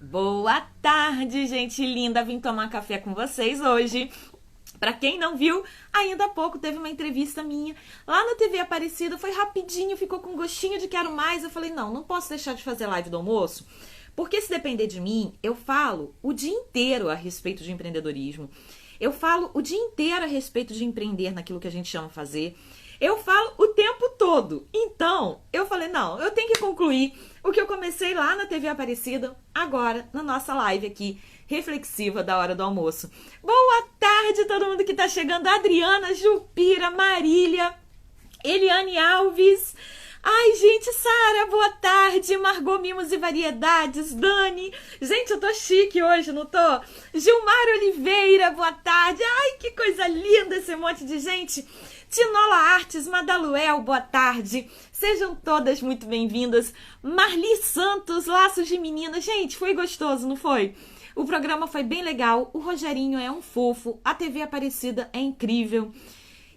Boa tarde, gente linda! Vim tomar café com vocês hoje. Pra quem não viu, ainda há pouco teve uma entrevista minha lá na TV Aparecida. Foi rapidinho, ficou com gostinho de quero mais. Eu falei, não posso deixar de fazer live do almoço. Porque se depender de mim, eu falo o dia inteiro a respeito de empreendedorismo. Eu falo o dia inteiro a respeito de empreender naquilo que a gente chama fazer. Eu falo o tempo todo. Então, eu falei, não, eu tenho que concluir o que eu comecei lá na TV Aparecida, agora, na nossa live aqui, reflexiva da hora do almoço. Boa tarde, todo mundo que tá chegando. Adriana, Jupira, Marília, Eliane Alves. Ai, gente, Sara, boa tarde. Margot Mimos e Variedades, Dani. Gente, eu tô chique hoje, não tô? Gilmar Oliveira, boa tarde. Ai, que coisa linda esse monte de gente. Tinola Artes, Madaluel, boa tarde. Sejam todas muito bem-vindas. Marli Santos, Laços de Menina. Gente, foi gostoso, não foi? O programa foi bem legal. O Rogerinho é um fofo. A TV Aparecida é incrível.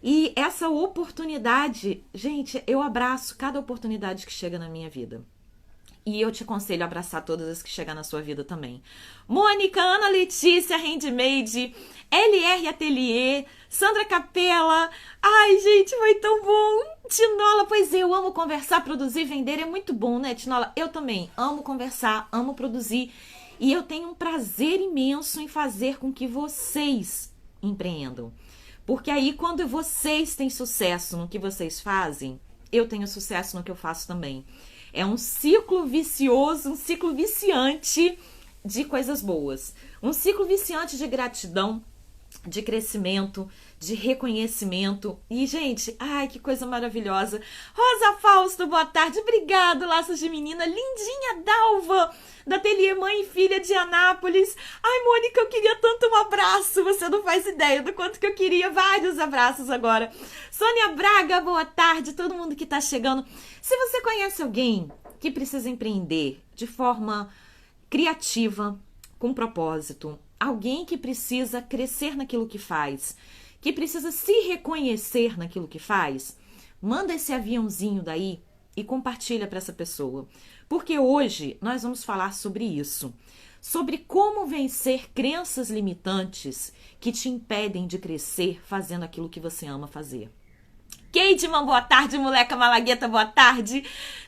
E essa oportunidade, gente, eu abraço cada oportunidade que chega na minha vida. E eu te aconselho a abraçar todas as que chegam na sua vida também. Mônica, Ana Letícia, Handmade, LR Atelier, Sandra Capela. Ai, gente, foi tão bom. Tinola, pois eu amo conversar, produzir, vender. É muito bom, né, Tinola? Eu também amo conversar, amo produzir. E eu tenho um prazer imenso em fazer com que vocês empreendam. Porque aí, quando vocês têm sucesso no que vocês fazem, eu tenho sucesso no que eu faço também. É um ciclo vicioso, um ciclo viciante de coisas boas. Um ciclo viciante de gratidão, de crescimento, de reconhecimento. E, gente, ai, que coisa maravilhosa. Rosa Fausto, boa tarde. Obrigado, Laços de Menina. Lindinha Dalva, da Ateliê Mãe e Filha de Anápolis. Ai, Mônica, eu queria tanto um abraço. Você não faz ideia do quanto que eu queria. Vários abraços agora. Sônia Braga, boa tarde. Todo mundo que tá chegando. Se você conhece alguém que precisa empreender de forma criativa, com propósito, alguém que precisa crescer naquilo que faz, que precisa se reconhecer naquilo que faz, manda esse aviãozinho daí e compartilha para essa pessoa. Porque hoje nós vamos falar sobre isso, sobre como vencer crenças limitantes que te impedem de crescer fazendo aquilo que você ama fazer. Keidman, boa tarde. Moleca Malagueta, boa tarde.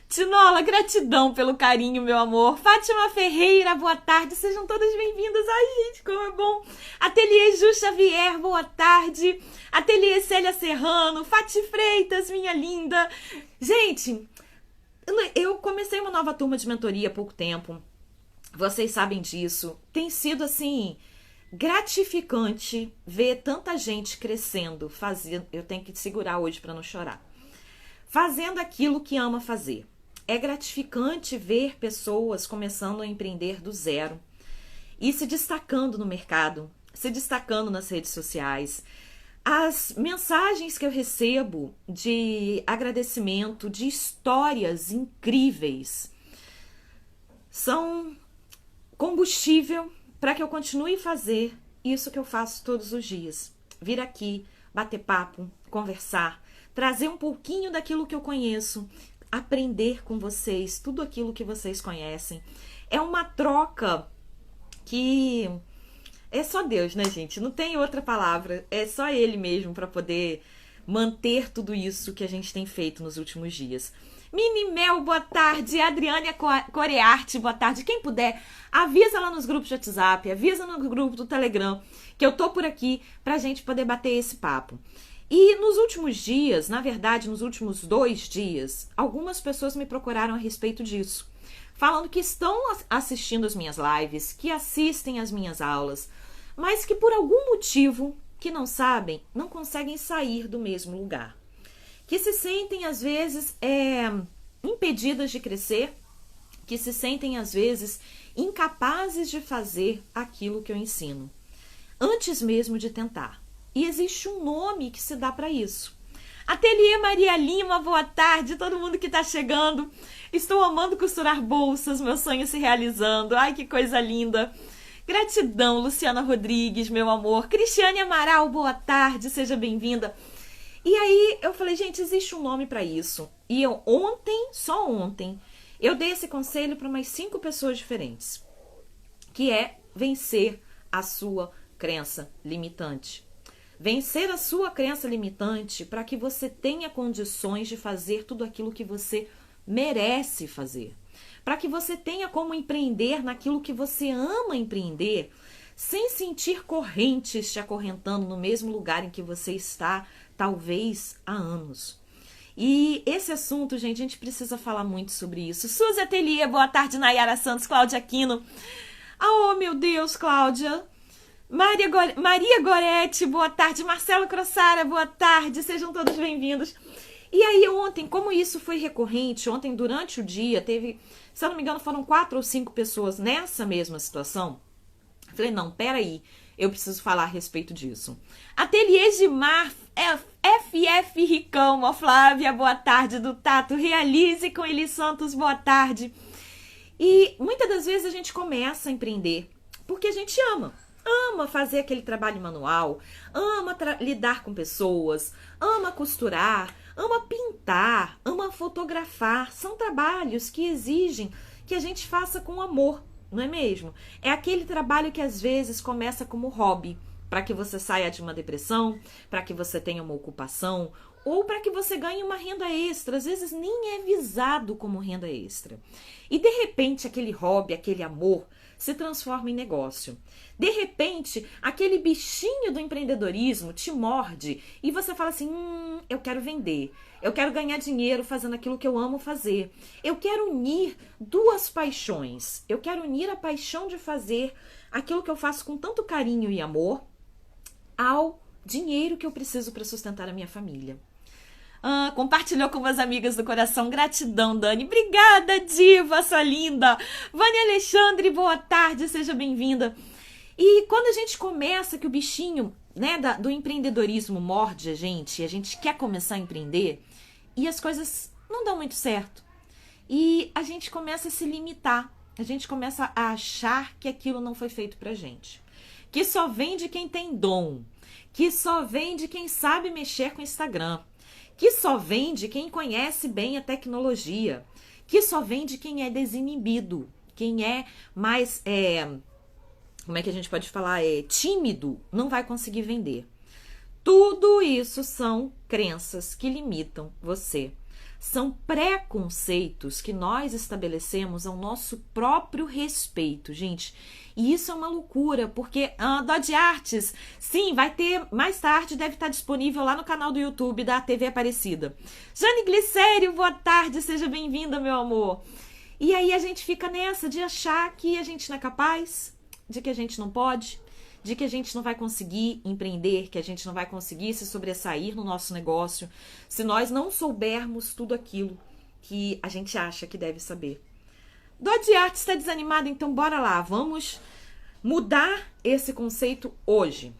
Tinola, gratidão pelo carinho, meu amor. Fátima Ferreira, boa tarde. Sejam todas bem-vindas. Ai, gente, como é bom. Ateliê Ju Xavier, boa tarde. Ateliê Célia Serrano. Fati Freitas, minha linda. Gente, eu comecei uma nova turma de mentoria há pouco tempo. Vocês sabem disso. Tem sido, assim, gratificante ver tanta gente crescendo, fazendo. Eu tenho que segurar hoje para não chorar. Fazendo aquilo que ama fazer. É gratificante ver pessoas começando a empreender do zero e se destacando no mercado, se destacando nas redes sociais. As mensagens que eu recebo de agradecimento, de histórias incríveis, são combustível para que eu continue a fazer isso que eu faço todos os dias. Vir aqui, bater papo, conversar, trazer um pouquinho daquilo que eu conheço, aprender com vocês, tudo aquilo que vocês conhecem. É uma troca que é só Deus, né, gente? Não tem outra palavra. É só Ele mesmo para poder manter tudo isso que a gente tem feito nos últimos dias. Mini Mel, boa tarde. Adriane Corearte, boa tarde. Quem puder, avisa lá nos grupos de WhatsApp, avisa no grupo do Telegram, que eu tô por aqui pra gente poder bater esse papo. E nos últimos dias, na verdade, nos últimos 2 dias, algumas pessoas me procuraram a respeito disso, falando que estão assistindo as minhas lives, que assistem as minhas aulas, mas que por algum motivo que não sabem, não conseguem sair do mesmo lugar. Que se sentem, às vezes, impedidas de crescer, que se sentem, às vezes, incapazes de fazer aquilo que eu ensino, antes mesmo de tentar. E existe um nome que se dá para isso. Ateliê Maria Lima, boa tarde, todo mundo que está chegando. Estou amando costurar bolsas, meu sonho se realizando. Ai, que coisa linda. Gratidão, Luciana Rodrigues, meu amor. Cristiane Amaral, boa tarde, seja bem-vinda. E aí eu falei, gente, existe um nome para isso. E eu só ontem, eu dei esse conselho para umas 5 pessoas diferentes. que é vencer a sua crença limitante. Vencer a sua crença limitante para que você tenha condições de fazer tudo aquilo que você merece fazer. Para que você tenha como empreender naquilo que você ama empreender, sem sentir correntes te acorrentando no mesmo lugar em que você está, talvez há anos. E esse assunto, gente, a gente precisa falar muito sobre isso. Suzy Atelier, boa tarde, Nayara Santos, Cláudia Aquino. Oh, meu Deus, Cláudia. Maria Goretti, boa tarde. Marcelo Crossara, boa tarde. Sejam todos bem-vindos. E aí ontem, como isso foi recorrente, ontem durante o dia teve, se eu não me engano, foram 4 ou 5 pessoas nessa mesma situação. Eu falei, não, peraí, eu preciso falar a respeito disso. Ateliê de Mar, FF Ricão, a Flávia, boa tarde, do Tato, Realize com Eli Santos, boa tarde. E muitas das vezes a gente começa a empreender porque a gente ama fazer aquele trabalho manual, ama lidar com pessoas, ama costurar, ama pintar, ama fotografar. São trabalhos que exigem que a gente faça com amor, não é mesmo? É aquele trabalho que às vezes começa como hobby, para que você saia de uma depressão, para que você tenha uma ocupação, ou para que você ganhe uma renda extra. Às vezes nem é visado como renda extra. E de repente aquele hobby, aquele amor se transforma em negócio. De repente, aquele bichinho do empreendedorismo te morde e você fala assim, eu quero vender, eu quero ganhar dinheiro fazendo aquilo que eu amo fazer. Eu quero unir duas paixões. Eu quero unir a paixão de fazer aquilo que eu faço com tanto carinho e amor ao dinheiro que eu preciso para sustentar a minha família. Compartilhou com umas amigas do coração. Gratidão, Dani. Obrigada, diva, sua linda. Vânia Alexandre, boa tarde, seja bem-vinda. E quando a gente começa que o bichinho, né, do empreendedorismo morde a gente, e a gente quer começar a empreender, e as coisas não dão muito certo. E a gente começa a se limitar. A gente começa a achar que aquilo não foi feito pra gente. Que só vem de quem tem dom. Que só vem de quem sabe mexer com o Instagram. Que só vem de quem conhece bem a tecnologia, que só vem de quem é desinibido, quem é mais, como é que a gente pode falar, tímido, não vai conseguir vender. Tudo isso são crenças que limitam você. São preconceitos que nós estabelecemos ao nosso próprio respeito, gente. E isso é uma loucura, porque Dodge Arts, sim, vai ter mais tarde, deve estar disponível lá no canal do YouTube da TV Aparecida. Jane Glicério, boa tarde, seja bem-vinda, meu amor. E aí a gente fica nessa de achar que a gente não é capaz, de que a gente não pode, de que a gente não vai conseguir empreender, que a gente não vai conseguir se sobressair no nosso negócio, se nós não soubermos tudo aquilo que a gente acha que deve saber. Dodge Art está desanimada, então bora lá, vamos mudar esse conceito hoje.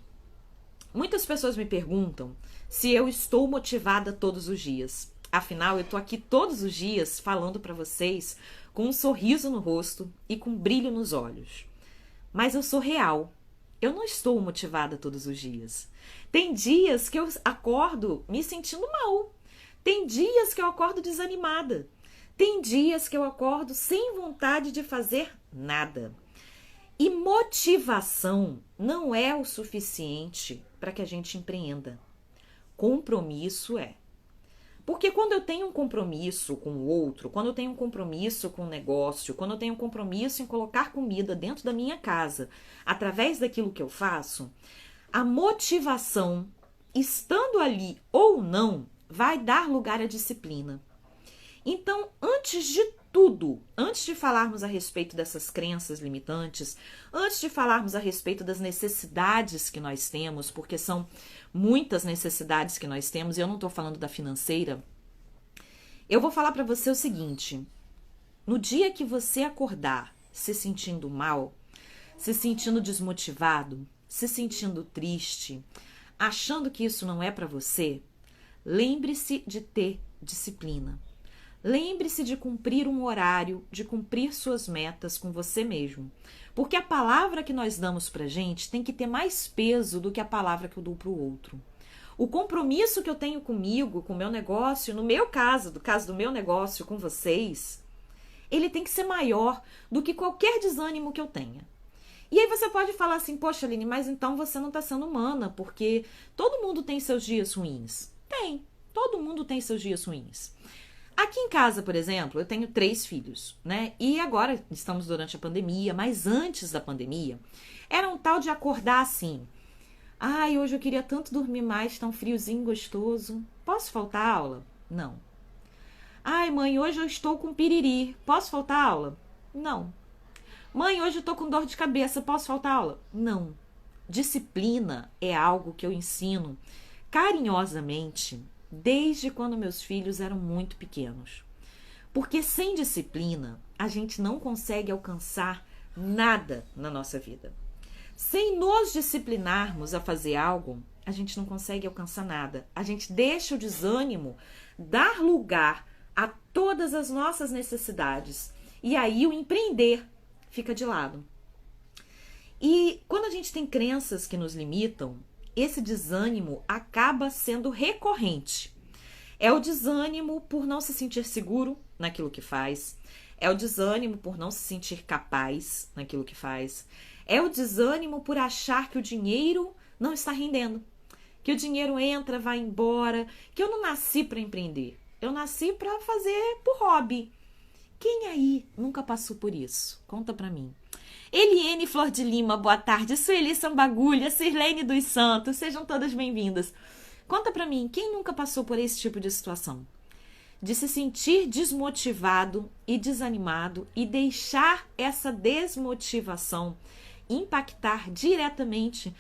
Muitas pessoas me perguntam se eu estou motivada todos os dias. Afinal, eu tô aqui todos os dias falando para vocês com um sorriso no rosto e com brilho nos olhos. Mas eu sou real. Eu não estou motivada todos os dias. Tem dias que eu acordo me sentindo mal. Tem dias que eu acordo desanimada. Tem dias que eu acordo sem vontade de fazer nada. E motivação não é o suficiente para que a gente empreenda. Compromisso é. Porque quando eu tenho um compromisso com o outro, quando eu tenho um compromisso com o negócio, quando eu tenho um compromisso em colocar comida dentro da minha casa, através daquilo que eu faço, a motivação, estando ali ou não, vai dar lugar à disciplina. Então, antes de tudo, antes de falarmos a respeito dessas crenças limitantes, antes de falarmos a respeito das necessidades que nós temos, porque são muitas necessidades que nós temos, e eu não estou falando da financeira, eu vou falar para você o seguinte: no dia que você acordar se sentindo mal, se sentindo desmotivado, se sentindo triste, achando que isso não é para você, lembre-se de ter disciplina. Lembre-se de cumprir um horário, de cumprir suas metas com você mesmo. Porque a palavra que nós damos pra gente tem que ter mais peso do que a palavra que eu dou pro outro. O compromisso que eu tenho comigo, com o meu negócio, no meu caso, do caso do meu negócio com vocês, ele tem que ser maior do que qualquer desânimo que eu tenha. E aí você pode falar assim, poxa, Aline, mas então você não tá sendo humana, porque todo mundo tem seus dias ruins. Tem, todo mundo tem seus dias ruins. Aqui em casa, por exemplo, eu tenho 3 filhos, né? E agora estamos durante a pandemia, mas antes da pandemia, era um tal de acordar assim. Ai, hoje eu queria tanto dormir mais, tão friozinho, gostoso. Posso faltar aula? Não. Ai, mãe, hoje eu estou com piriri. Posso faltar aula? Não. Mãe, hoje eu estou com dor de cabeça. Posso faltar aula? Não. Disciplina é algo que eu ensino carinhosamente desde quando meus filhos eram muito pequenos. Porque sem disciplina, a gente não consegue alcançar nada na nossa vida. Sem nos disciplinarmos a fazer algo, a gente não consegue alcançar nada. A gente deixa o desânimo dar lugar a todas as nossas necessidades. E aí o empreender fica de lado. E quando a gente tem crenças que nos limitam, esse desânimo acaba sendo recorrente. É o desânimo por não se sentir seguro naquilo que faz. É o desânimo por não se sentir capaz naquilo que faz. É o desânimo por achar que o dinheiro não está rendendo. Que o dinheiro entra, vai embora. Que eu não nasci para empreender. Eu nasci para fazer por hobby. Quem aí nunca passou por isso? Conta pra mim. Eliene Flor de Lima, boa tarde. Sueli Sambagulha, Sirlene dos Santos, sejam todas bem-vindas. Conta pra mim, quem nunca passou por esse tipo de situação? De se sentir desmotivado e desanimado e deixar essa desmotivação impactar diretamente.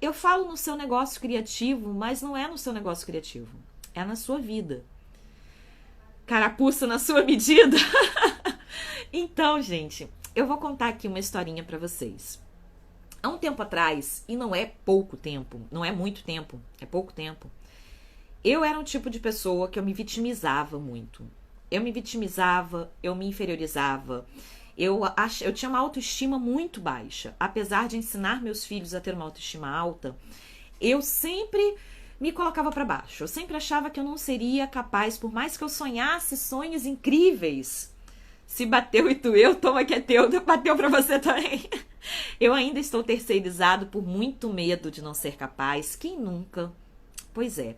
Eu falo no seu negócio criativo, mas não é no seu negócio criativo, é na sua vida. Carapuça na sua medida. Então, gente, eu vou contar aqui uma historinha pra vocês. Há um tempo atrás, e não é pouco tempo, não é muito tempo, é pouco tempo, eu era um tipo de pessoa que eu me vitimizava muito. Eu me vitimizava, eu me inferiorizava, eu tinha uma autoestima muito baixa. Apesar de ensinar meus filhos a ter uma autoestima alta, eu sempre me colocava para baixo. Eu sempre achava que eu não seria capaz, por mais que eu sonhasse sonhos incríveis. Se bateu e tu eu, toma que é teu, bateu para você também. Eu ainda estou terceirizado por muito medo de não ser capaz. Quem nunca? Pois é.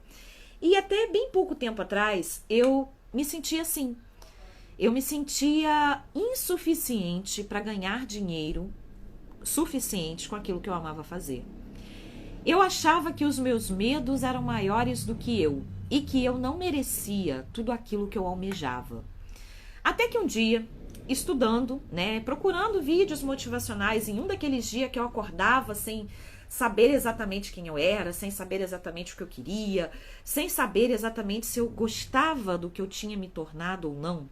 E até bem pouco tempo atrás, eu me sentia assim. Eu me sentia insuficiente para ganhar dinheiro suficiente com aquilo que eu amava fazer. Eu achava que os meus medos eram maiores do que eu e que eu não merecia tudo aquilo que eu almejava. Até que um dia, estudando, procurando vídeos motivacionais, em um daqueles dias que eu acordava sem saber exatamente quem eu era, sem saber exatamente o que eu queria, sem saber exatamente se eu gostava do que eu tinha me tornado ou não,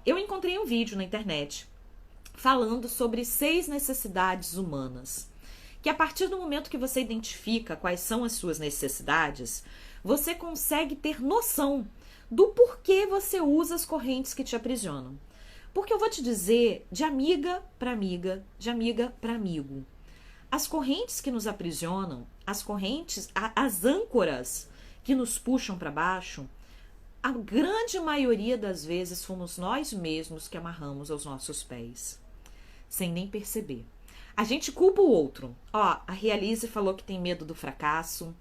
eu encontrei um vídeo na internet falando sobre 6 necessidades humanas. Que a partir do momento que você identifica quais são as suas necessidades, você consegue ter noção do porquê você usa as correntes que te aprisionam. Porque eu vou te dizer, de amiga para amiga, de amiga para amigo, as correntes que nos aprisionam, as correntes, as âncoras que nos puxam para baixo, a grande maioria das vezes fomos nós mesmos que amarramos aos nossos pés, sem nem perceber. A gente culpa o outro. Ó, a Realize falou que tem medo do fracasso.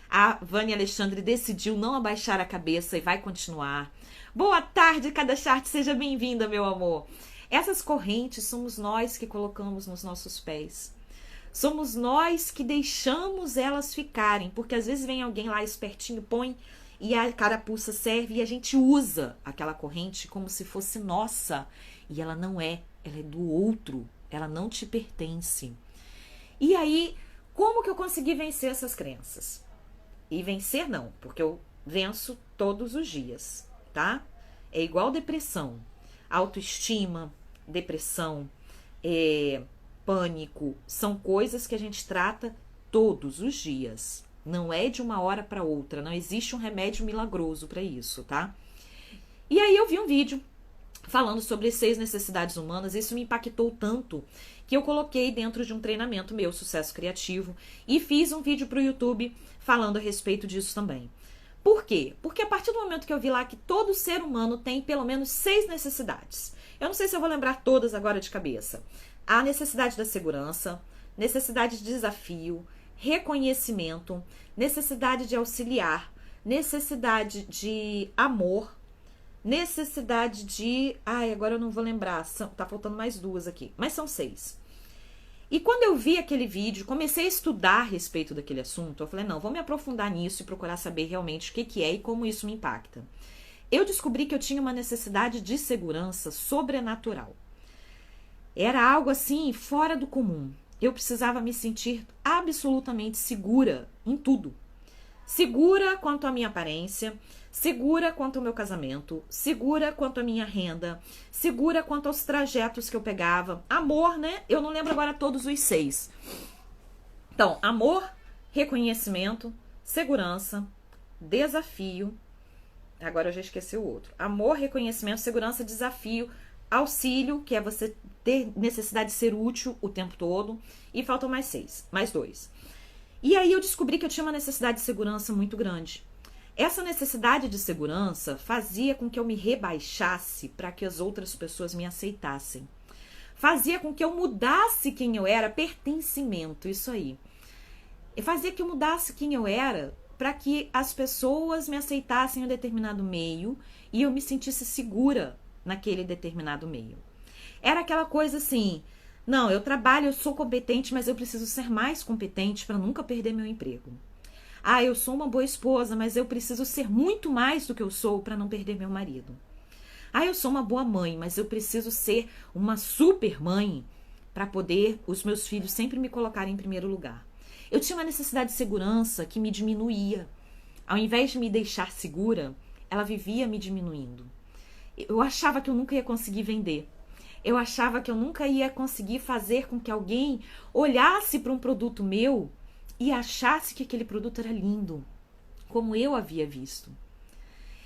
A Vânia Alexandre decidiu não abaixar a cabeça e vai continuar. Boa tarde, Cada Chart, seja bem-vinda, meu amor. Essas correntes somos nós que colocamos nos nossos pés. Somos nós que deixamos elas ficarem, porque às vezes vem alguém lá espertinho, põe e a carapuça serve e a gente usa aquela corrente como se fosse nossa. E ela não é, ela é do outro, ela não te pertence. E aí, como que eu consegui vencer essas crenças? E vencer não, porque eu venço todos os dias, tá? É igual depressão, autoestima, depressão, pânico, são coisas que a gente trata todos os dias. Não é de uma hora para outra, não existe um remédio milagroso para isso, tá? E aí eu vi um vídeo falando sobre 6 necessidades humanas, isso me impactou tanto que eu coloquei dentro de um treinamento meu, Sucesso Criativo, e fiz um vídeo pro YouTube falando a respeito disso também. Por quê? Porque a partir do momento que eu vi lá que todo ser humano tem pelo menos 6 necessidades. Eu não sei se eu vou lembrar todas agora de cabeça. A necessidade da segurança, necessidade de desafio, reconhecimento, necessidade de auxiliar, necessidade de amor, necessidade de... Ai, agora eu não vou lembrar, tá faltando mais 2 aqui, mas são 6. E quando eu vi aquele vídeo, comecei a estudar a respeito daquele assunto, eu falei, não, vou me aprofundar nisso e procurar saber realmente o que é e como isso me impacta. Eu descobri que eu tinha uma necessidade de segurança sobrenatural. Era algo assim, fora do comum. Eu precisava me sentir absolutamente segura em tudo. Segura quanto à minha aparência, segura quanto ao meu casamento, segura quanto à minha renda, segura quanto aos trajetos que eu pegava. Amor, né? Eu não lembro agora todos os 6. Então, amor, reconhecimento, segurança, desafio. Agora eu já esqueci o outro. Amor, reconhecimento, segurança, desafio, auxílio, que é você ter necessidade de ser útil o tempo todo. E faltam mais 6, mais 2. E aí eu descobri que eu tinha uma necessidade de segurança muito grande. Essa necessidade de segurança fazia com que eu me rebaixasse para que as outras pessoas me aceitassem. Fazia com que eu mudasse quem eu era, pertencimento, isso aí. E fazia que eu mudasse quem eu era para que as pessoas me aceitassem em um determinado meio e eu me sentisse segura naquele determinado meio. Era aquela coisa assim... Não, eu trabalho, eu sou competente, mas eu preciso ser mais competente para nunca perder meu emprego. Ah, eu sou uma boa esposa, mas eu preciso ser muito mais do que eu sou para não perder meu marido. Ah, eu sou uma boa mãe, mas eu preciso ser uma super mãe para poder os meus filhos sempre me colocarem em primeiro lugar. Eu tinha uma necessidade de segurança que me diminuía. Ao invés de me deixar segura, ela vivia me diminuindo. Eu achava que eu nunca ia conseguir vender. Eu achava que eu nunca ia conseguir fazer com que alguém olhasse para um produto meu e achasse que aquele produto era lindo, como eu havia visto.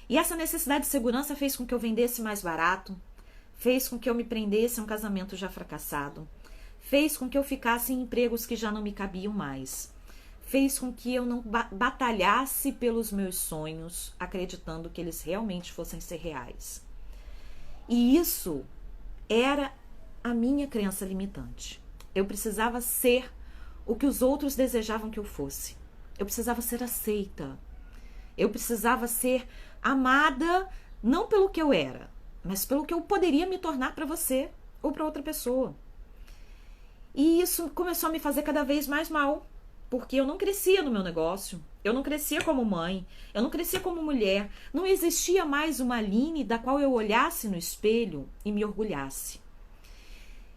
E essa necessidade de segurança fez com que eu vendesse mais barato, fez com que eu me prendesse a um casamento já fracassado, fez com que eu ficasse em empregos que já não me cabiam mais, fez com que eu não batalhasse pelos meus sonhos, acreditando que eles realmente fossem ser reais. E isso era a minha crença limitante. Eu precisava ser o que os outros desejavam que eu fosse. Eu precisava ser aceita. Eu precisava ser amada, não pelo que eu era, mas pelo que eu poderia me tornar para você ou para outra pessoa. E isso começou a me fazer cada vez mais mal, porque eu não crescia no meu negócio, eu não crescia como mãe, eu não crescia como mulher, não existia mais uma Aline da qual eu olhasse no espelho e me orgulhasse.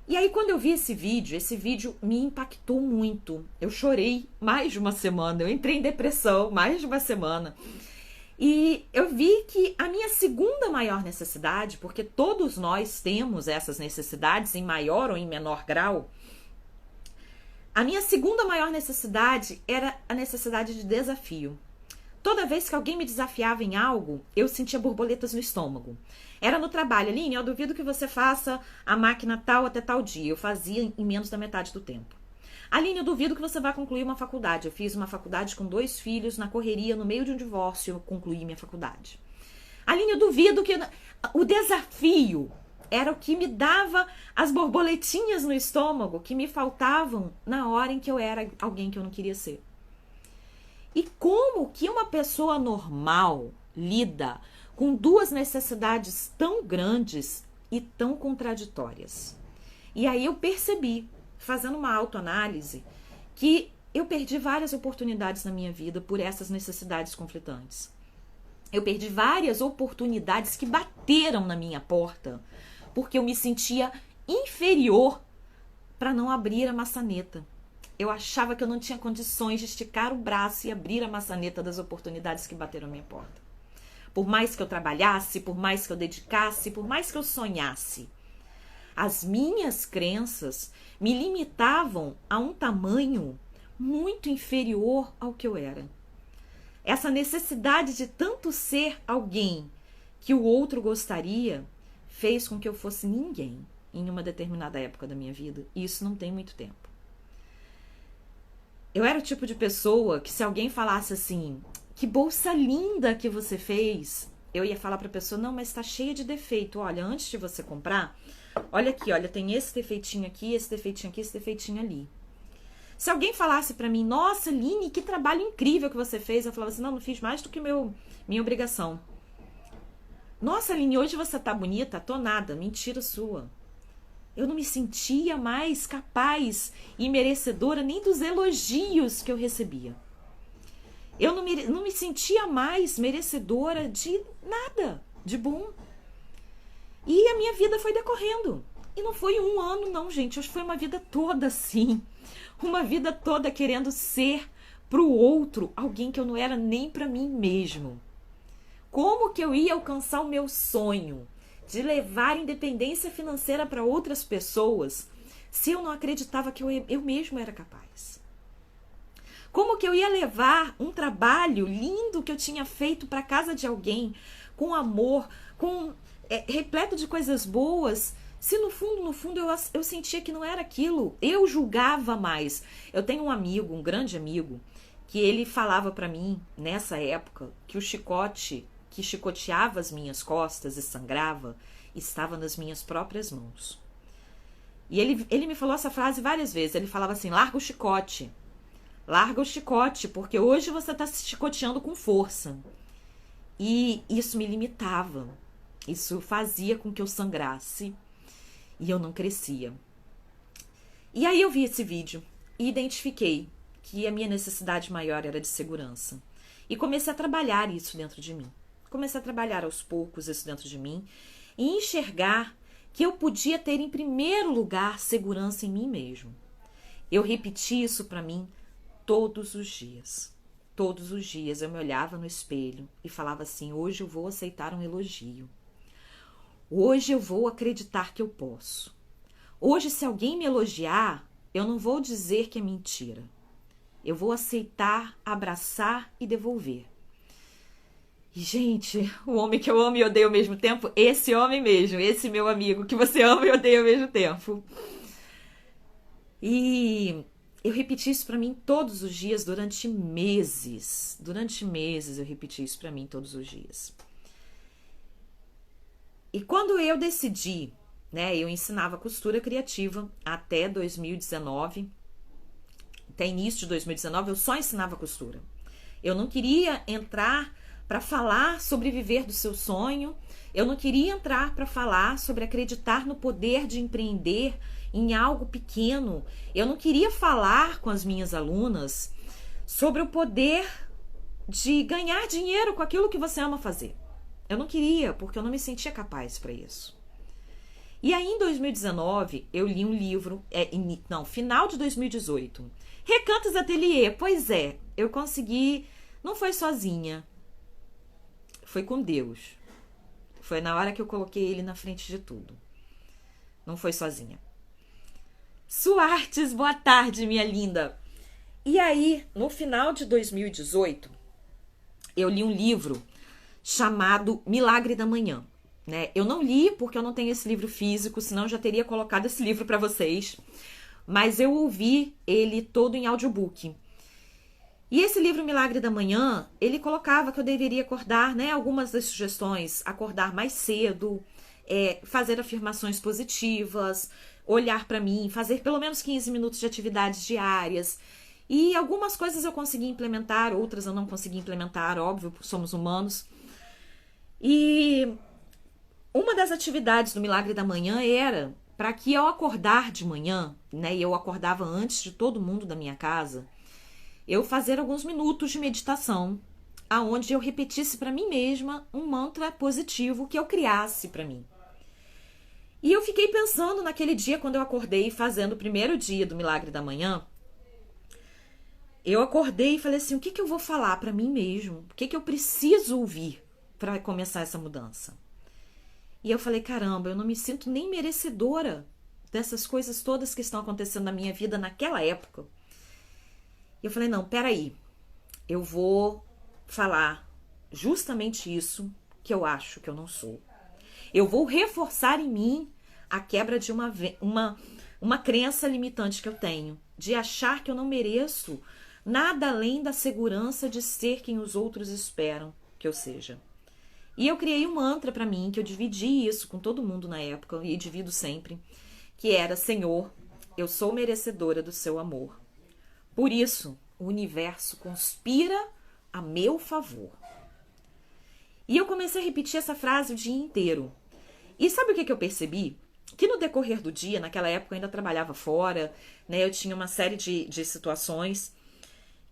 E aí quando eu vi esse vídeo me impactou muito. Eu chorei mais de uma semana, eu entrei em depressão mais de uma semana. E eu vi que a minha segunda maior necessidade, porque todos nós temos essas necessidades em maior ou em menor grau, a minha segunda maior necessidade era a necessidade de desafio. Toda vez que alguém me desafiava em algo, eu sentia borboletas no estômago. Era no trabalho, Aline, eu duvido que você faça a máquina tal até tal dia. Eu fazia em menos da metade do tempo. Aline, eu duvido que você vá concluir uma faculdade. Eu fiz uma faculdade com 2 filhos, na correria, no meio de um divórcio, eu concluí minha faculdade. Aline, eu duvido que... O desafio era o que me dava as borboletinhas no estômago que me faltavam na hora em que eu era alguém que eu não queria ser. E como que uma pessoa normal lida com 2 necessidades tão grandes e tão contraditórias? E aí eu percebi, fazendo uma autoanálise, que eu perdi várias oportunidades na minha vida por essas necessidades conflitantes. Eu perdi várias oportunidades que bateram na minha porta porque eu me sentia inferior para não abrir a maçaneta. Eu achava que eu não tinha condições de esticar o braço e abrir a maçaneta das oportunidades que bateram na minha porta. Por mais que eu trabalhasse, por mais que eu dedicasse, por mais que eu sonhasse, as minhas crenças me limitavam a um tamanho muito inferior ao que eu era. Essa necessidade de tanto ser alguém que o outro gostaria fez com que eu fosse ninguém em uma determinada época da minha vida. E isso não tem muito tempo. Eu era o tipo de pessoa que se alguém falasse assim, que bolsa linda que você fez, eu ia falar pra pessoa, não, mas tá cheia de defeito. Olha, antes de você comprar, olha aqui, olha, tem esse defeitinho aqui, esse defeitinho aqui, esse defeitinho ali. Se alguém falasse pra mim, nossa, Line, que trabalho incrível que você fez, eu falava assim, não fiz mais do que minha obrigação. Nossa, Line, hoje você tá bonita? Tô nada, mentira sua. Eu não me sentia mais capaz e merecedora nem dos elogios que eu recebia. Eu não me sentia mais merecedora de nada de bom. E a minha vida foi decorrendo. E não foi um ano, não, gente. Acho que foi uma vida toda assim. Uma vida toda querendo ser pro outro alguém que eu não era nem pra mim mesmo. Como que eu ia alcançar o meu sonho de levar independência financeira para outras pessoas se eu não acreditava que eu mesmo era capaz? Como que eu ia levar um trabalho lindo que eu tinha feito para casa de alguém, com amor, repleto de coisas boas, se no fundo eu sentia que não era aquilo? Eu julgava mais. Eu tenho um amigo, um grande amigo, que ele falava para mim, nessa época, que o chicote que chicoteava as minhas costas e sangrava estava nas minhas próprias mãos. E ele me falou essa frase várias vezes. Ele falava assim, larga o chicote, porque hoje você está se chicoteando com força. E isso me limitava. Isso fazia com que eu sangrasse e eu não crescia. E aí eu vi esse vídeo e identifiquei que a minha necessidade maior era de segurança. E comecei a trabalhar isso dentro de mim. Comecei a trabalhar aos poucos isso dentro de mim e enxergar que eu podia ter em primeiro lugar segurança em mim mesmo. Eu repeti isso para mim todos os dias. Todos os dias eu me olhava no espelho e falava assim, hoje eu vou aceitar um elogio. Hoje eu vou acreditar que eu posso. Hoje, se alguém me elogiar, eu não vou dizer que é mentira. Eu vou aceitar, abraçar e devolver. E, gente, o homem que eu amo e odeio ao mesmo tempo, esse homem mesmo, esse meu amigo que você ama e odeia ao mesmo tempo. E eu repeti isso pra mim todos os dias durante meses. Durante meses eu repeti isso pra mim todos os dias. E quando eu decidi, né, eu ensinava costura criativa até 2019, até início de 2019 eu só ensinava costura. Eu não queria entrar para falar sobre viver do seu sonho, eu não queria entrar para falar sobre acreditar no poder de empreender em algo pequeno, eu não queria falar com as minhas alunas sobre o poder de ganhar dinheiro com aquilo que você ama fazer. Eu não queria, porque eu não me sentia capaz para isso. E aí, em 2019, eu li um livro, final de 2018, Recantos Atelier. Pois é, eu consegui, não foi sozinha, foi com Deus. Foi na hora que eu coloquei ele na frente de tudo. Não foi sozinha. Suartes, boa tarde, minha linda. E aí, no final de 2018, eu li um livro chamado Milagre da Manhã, né? Eu não li porque eu não tenho esse livro físico, senão eu já teria colocado esse livro para vocês. Mas eu ouvi ele todo em audiobook. E esse livro Milagre da Manhã, ele colocava que eu deveria acordar, né? Algumas das sugestões, acordar mais cedo, fazer afirmações positivas, olhar para mim, fazer pelo menos 15 minutos de atividades diárias. E algumas coisas eu consegui implementar, outras eu não consegui implementar, óbvio, somos humanos. E uma das atividades do Milagre da Manhã era para que ao acordar de manhã, né, e eu acordava antes de todo mundo da minha casa, eu fazer alguns minutos de meditação, aonde eu repetisse para mim mesma um mantra positivo que eu criasse para mim. E eu fiquei pensando naquele dia quando eu acordei fazendo o primeiro dia do Milagre da Manhã. Eu acordei e falei assim, o que eu vou falar para mim mesmo? O que eu preciso ouvir para começar essa mudança? E eu falei, caramba, eu não me sinto nem merecedora dessas coisas todas que estão acontecendo na minha vida naquela época. E eu falei, não, peraí, eu vou falar justamente isso que eu acho que eu não sou. Eu vou reforçar em mim a quebra de uma crença limitante que eu tenho, de achar que eu não mereço nada além da segurança de ser quem os outros esperam que eu seja. E eu criei um mantra para mim, que eu dividi isso com todo mundo na época, e divido sempre, que era, Senhor, eu sou merecedora do seu amor. Por isso, o universo conspira a meu favor. E eu comecei a repetir essa frase o dia inteiro. E sabe o que eu percebi? Que no decorrer do dia, naquela época eu ainda trabalhava fora, né? Eu tinha uma série de situações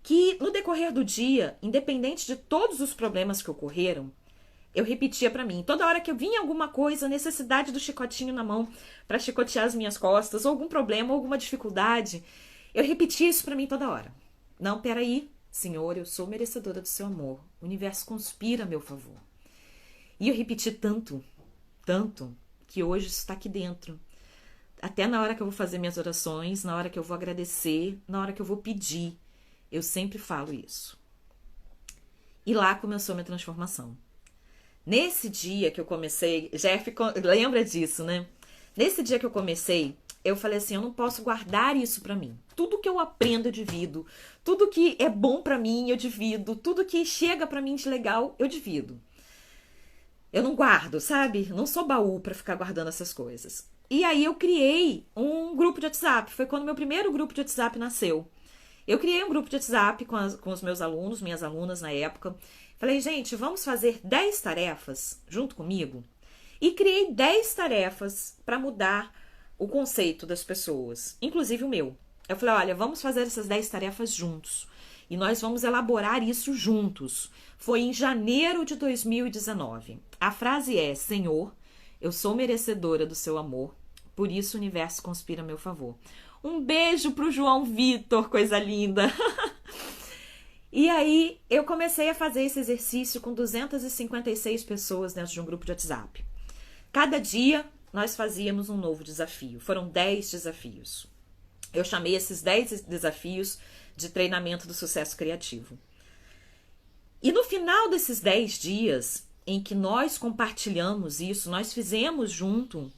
que no decorrer do dia, independente de todos os problemas que ocorreram, eu repetia pra mim. Toda hora que eu vinha alguma coisa, necessidade do chicotinho na mão pra chicotear as minhas costas, ou algum problema, ou alguma dificuldade, eu repetia isso pra mim toda hora. Não, peraí, Senhor, eu sou merecedora do seu amor. O universo conspira a meu favor. E eu repeti tanto, que hoje isso está aqui dentro. Até na hora que eu vou fazer minhas orações, na hora que eu vou agradecer, na hora que eu vou pedir, eu sempre falo isso. E lá começou a minha transformação. Nesse dia que eu comecei, Jeff lembra disso, né? Nesse dia que eu comecei, eu falei assim, eu não posso guardar isso pra mim. Tudo que eu aprendo eu divido, tudo que é bom pra mim eu divido, tudo que chega pra mim de legal eu divido. Eu não guardo, sabe? Não sou baú pra ficar guardando essas coisas. E aí eu criei um grupo de WhatsApp. Foi quando meu primeiro grupo de WhatsApp nasceu. Eu criei um grupo de WhatsApp com os meus alunos, minhas alunas na época. Falei, gente, vamos fazer 10 tarefas junto comigo? E criei 10 tarefas para mudar o conceito das pessoas, inclusive o meu. Eu falei, olha, vamos fazer essas 10 tarefas juntos. E nós vamos elaborar isso juntos. Foi em janeiro de 2019. A frase é, Senhor, eu sou merecedora do seu amor, por isso o universo conspira a meu favor. Um beijo pro João Vitor, coisa linda. E aí eu comecei a fazer esse exercício com 256 pessoas dentro de um grupo de WhatsApp. Cada dia nós fazíamos um novo desafio. Foram 10 desafios. Eu chamei esses 10 desafios de treinamento do sucesso criativo. E no final desses 10 dias em que nós compartilhamos isso, nós fizemos junto,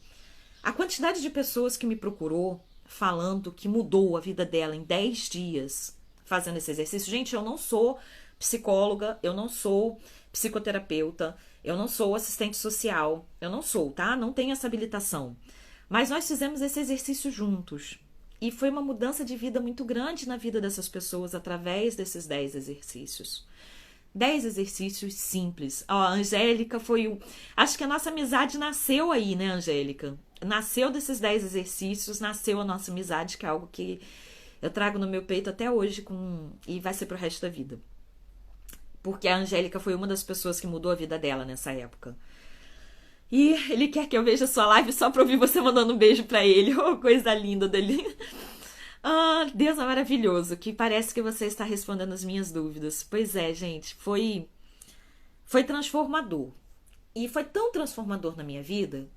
a quantidade de pessoas que me procurou falando que mudou a vida dela em 10 dias fazendo esse exercício. Gente, eu não sou psicóloga, eu não sou psicoterapeuta, eu não sou assistente social, eu não sou, tá? Não tenho essa habilitação. Mas nós fizemos esse exercício juntos. E foi uma mudança de vida muito grande na vida dessas pessoas através desses 10 exercícios. 10 exercícios simples. Ó, a Angélica foi acho que a nossa amizade nasceu aí, né, Angélica? Nasceu desses 10 exercícios, nasceu a nossa amizade, que é algo que eu trago no meu peito até hoje e vai ser pro resto da vida. Porque a Angélica foi uma das pessoas que mudou a vida dela nessa época. E ele quer que eu veja a sua live só pra ouvir você mandando um beijo pra ele. Oh, coisa linda dele. Ah, Deus é maravilhoso, que parece que você está respondendo as minhas dúvidas. Pois é, gente, foi transformador. E foi tão transformador na minha vida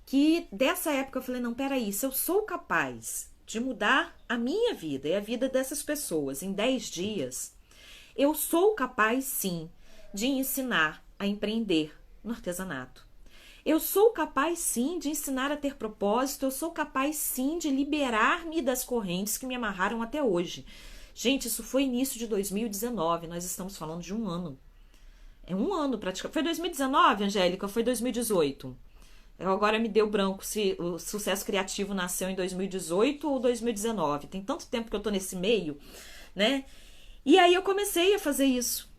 que dessa época eu falei, não, peraí, se eu sou capaz de mudar a minha vida e a vida dessas pessoas em 10 dias, eu sou capaz, sim, de ensinar a empreender no artesanato. Eu sou capaz, sim, de ensinar a ter propósito. Eu sou capaz, sim, de liberar-me das correntes que me amarraram até hoje. Gente, isso foi início de 2019. Nós estamos falando de um ano. É um ano praticamente. Foi 2019, Angélica? Foi 2018? Eu agora me deu branco se o sucesso criativo nasceu em 2018 ou 2019. Tem tanto tempo que eu tô nesse meio, né? E aí eu comecei a fazer isso.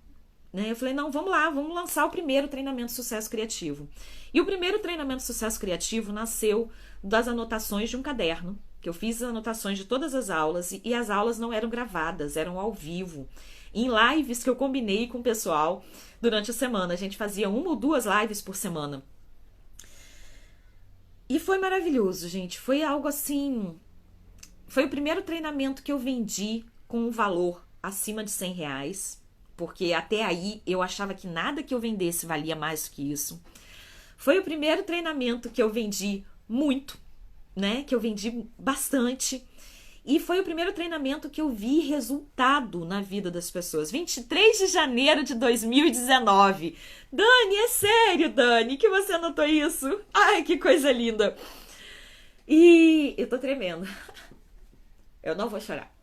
Eu falei, não, vamos lá, vamos lançar o primeiro treinamento de sucesso criativo. E o primeiro treinamento de sucesso criativo nasceu das anotações de um caderno, que eu fiz as anotações de todas as aulas, e as aulas não eram gravadas, eram ao vivo, em lives que eu combinei com o pessoal durante a semana. A gente fazia 1 ou 2 lives por semana. E foi maravilhoso, gente, foi algo assim... Foi o primeiro treinamento que eu vendi com um valor acima de R$100, porque até aí eu achava que nada que eu vendesse valia mais do que isso. Foi o primeiro treinamento que eu vendi muito, né? Que eu vendi bastante. E foi o primeiro treinamento que eu vi resultado na vida das pessoas. 23 de janeiro de 2019. Dani, é sério, Dani, que você anotou isso? Ai, que coisa linda. E eu tô tremendo. Eu não vou chorar.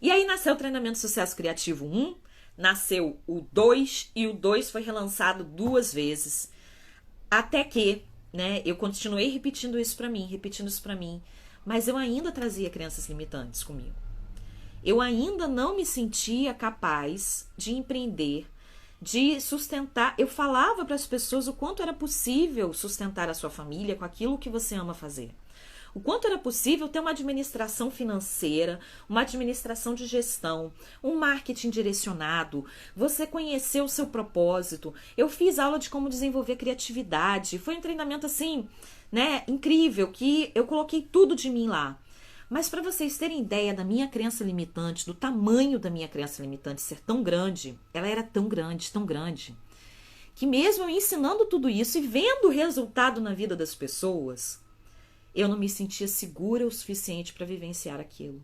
E aí nasceu o treinamento Sucesso Criativo 1, nasceu o 2 e o 2 foi relançado 2 vezes. Até que, né, eu continuei repetindo isso pra mim, mas eu ainda trazia crenças limitantes comigo. Eu ainda não me sentia capaz de empreender, de sustentar. Eu falava para as pessoas o quanto era possível sustentar a sua família com aquilo que você ama fazer. O quanto era possível ter uma administração financeira, uma administração de gestão, um marketing direcionado, você conhecer o seu propósito. Eu fiz aula de como desenvolver criatividade. Foi um treinamento assim, né, incrível, que eu coloquei tudo de mim lá. Mas para vocês terem ideia da minha crença limitante, do tamanho da minha crença limitante ser tão grande, ela era tão grande, que mesmo eu ensinando tudo isso e vendo o resultado na vida das pessoas, eu não me sentia segura o suficiente para vivenciar aquilo.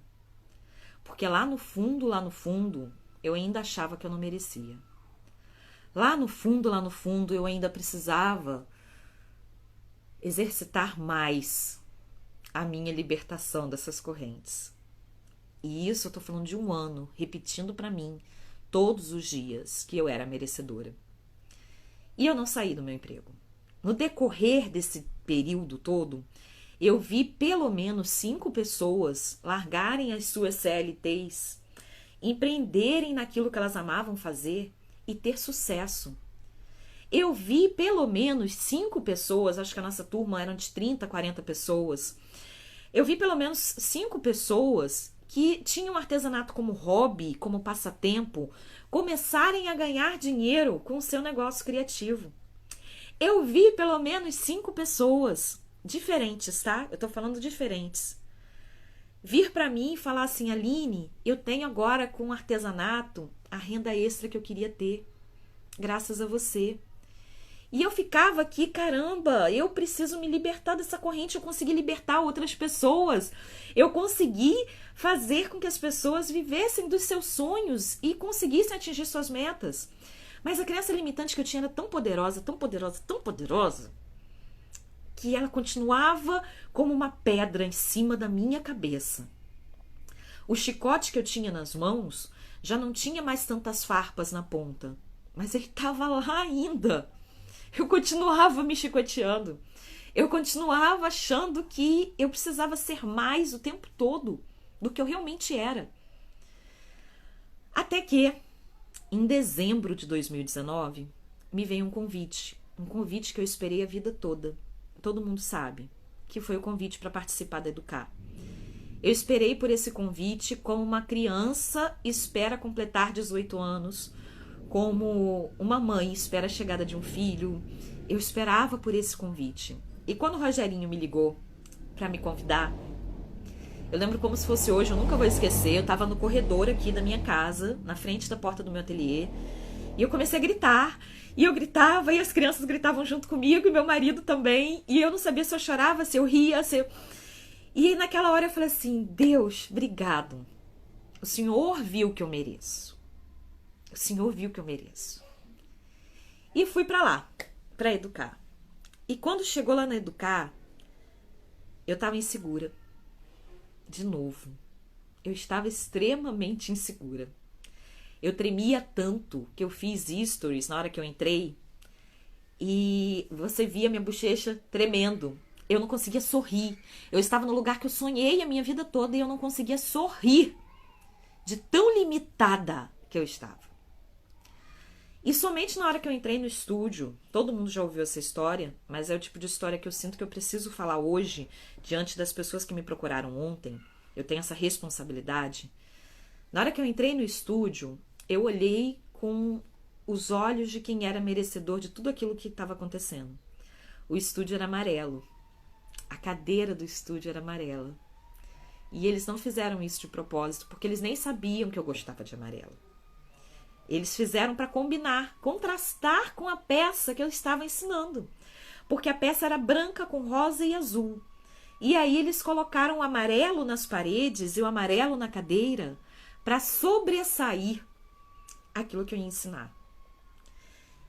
Porque lá no fundo, eu ainda achava que eu não merecia. Lá no fundo, eu ainda precisava exercitar mais a minha libertação dessas correntes. E isso eu tô falando de 1 ano, repetindo para mim todos os dias que eu era merecedora. E eu não saí do meu emprego. No decorrer desse período todo, eu vi pelo menos 5 pessoas largarem as suas CLTs, empreenderem naquilo que elas amavam fazer e ter sucesso. Eu vi pelo menos 5 pessoas, acho que a nossa turma eram de 30, 40 pessoas. Eu vi pelo menos 5 pessoas que tinham artesanato como hobby, como passatempo, começarem a ganhar dinheiro com o seu negócio criativo. Eu vi pelo menos 5 pessoas diferentes, tá? Eu tô falando diferentes. Vir pra mim e falar assim: Aline, eu tenho agora com artesanato a renda extra que eu queria ter, graças a você. E eu ficava aqui, caramba, eu preciso me libertar dessa corrente, eu consegui libertar outras pessoas, eu consegui fazer com que as pessoas vivessem dos seus sonhos e conseguissem atingir suas metas. Mas a crença limitante que eu tinha era tão poderosa, que ela continuava como uma pedra em cima da minha cabeça. O chicote que eu tinha nas mãos já não tinha mais tantas farpas na ponta, mas ele estava lá ainda. Eu continuava me chicoteando. Eu continuava achando que eu precisava ser mais o tempo todo do que eu realmente era. Até que, em dezembro de 2019, me veio um convite que eu esperei a vida toda. Todo mundo sabe, que foi o convite para participar da Educar. Eu esperei por esse convite como uma criança espera completar 18 anos, como uma mãe espera a chegada de um filho. Eu esperava por esse convite. E quando o Rogerinho me ligou para me convidar, eu lembro como se fosse hoje, eu nunca vou esquecer. Eu estava no corredor aqui da minha casa, na frente da porta do meu ateliê, e eu comecei a gritar. E eu gritava, e as crianças gritavam junto comigo, e meu marido também. E eu não sabia se eu chorava, se eu ria, se eu... E naquela hora eu falei assim: Deus, obrigado. O Senhor viu que eu mereço. O Senhor viu que eu mereço. E fui para lá, para Educar. E quando chegou lá na Educar, eu estava insegura. De novo. Eu estava extremamente insegura. Eu tremia tanto que eu fiz stories na hora que eu entrei e você via minha bochecha tremendo. Eu não conseguia sorrir. Eu estava no lugar que eu sonhei a minha vida toda e eu não conseguia sorrir de tão limitada que eu estava. E somente na hora que eu entrei no estúdio, todo mundo já ouviu essa história, mas é o tipo de história que eu sinto que eu preciso falar hoje, diante das pessoas que me procuraram ontem. Eu tenho essa responsabilidade. Na hora que eu entrei no estúdio, eu olhei com os olhos de quem era merecedor de tudo aquilo que estava acontecendo. O estúdio era amarelo. A cadeira do estúdio era amarela. E eles não fizeram isso de propósito, porque eles nem sabiam que eu gostava de amarelo. Eles fizeram para combinar, contrastar com a peça que eu estava ensinando. Porque a peça era branca com rosa e azul. E aí eles colocaram o amarelo nas paredes e o amarelo na cadeira para sobressair aquilo que eu ia ensinar.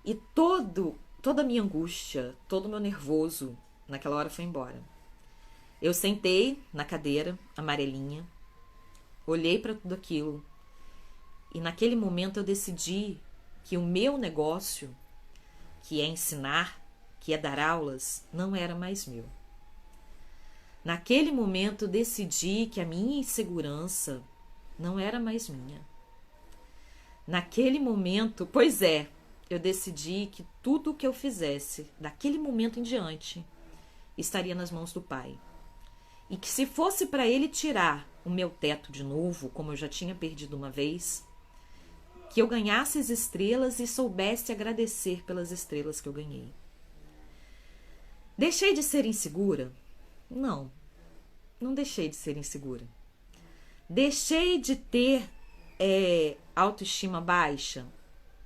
E toda a minha angústia, todo o meu nervoso, naquela hora foi embora. Eu sentei na cadeira amarelinha, olhei para tudo aquilo e naquele momento eu decidi que o meu negócio, que é ensinar, que é dar aulas, não era mais meu. Naquele momento eu decidi que a minha insegurança não era mais minha. Naquele momento, pois é, eu decidi que tudo o que eu fizesse, daquele momento em diante, estaria nas mãos do Pai. E que se fosse para Ele tirar o meu teto de novo, como eu já tinha perdido uma vez, que eu ganhasse as estrelas e soubesse agradecer pelas estrelas que eu ganhei. Deixei de ser insegura? Não, não deixei de ser insegura. Deixei de ter autoestima baixa?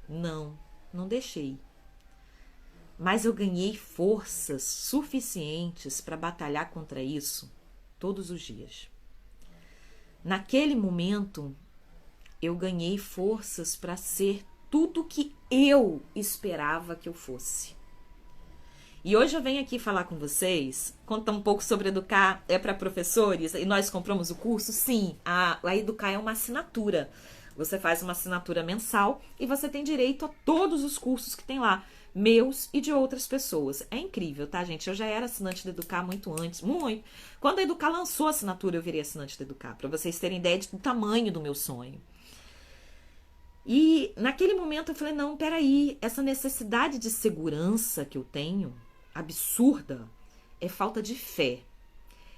Não, não deixei. Mas eu ganhei forças suficientes para batalhar contra isso todos os dias. Naquele momento, eu ganhei forças para ser tudo que eu esperava que eu fosse. E hoje eu venho aqui falar com vocês, contar um pouco sobre Educar para professores, e nós compramos o curso. Sim, a Educar é uma assinatura. Você faz uma assinatura mensal e você tem direito a todos os cursos que tem lá, meus e de outras pessoas. É incrível, tá, gente? Eu já era assinante da Educar muito antes, muito. Quando a Educar lançou a assinatura, eu virei assinante da Educar, para vocês terem ideia do tamanho do meu sonho. E naquele momento eu falei, não, peraí, essa necessidade de segurança que eu tenho, absurda, é falta de fé.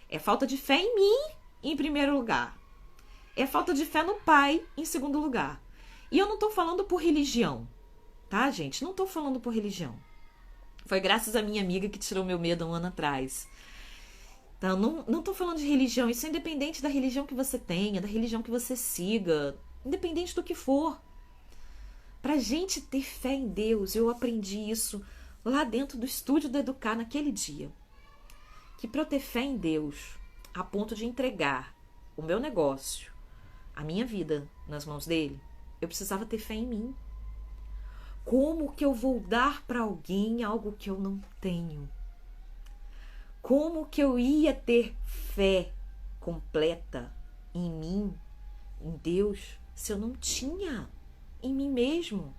É falta de fé em mim, em primeiro lugar. É falta de fé no Pai, em segundo lugar. E eu não tô falando por religião, tá, gente? Não tô falando por religião. Foi graças à minha amiga que tirou meu medo há um ano atrás. Então, não tô falando de religião. Isso é independente da religião que você tenha, da religião que você siga, independente do que for. Pra gente ter fé em Deus, eu aprendi isso lá dentro do estúdio do Educar naquele dia. Que para eu ter fé em Deus, a ponto de entregar o meu negócio, a minha vida nas mãos dele, eu precisava ter fé em mim. Como que eu vou dar para alguém algo que eu não tenho? Como que eu ia ter fé completa em mim, em Deus, se eu não tinha em mim mesmo?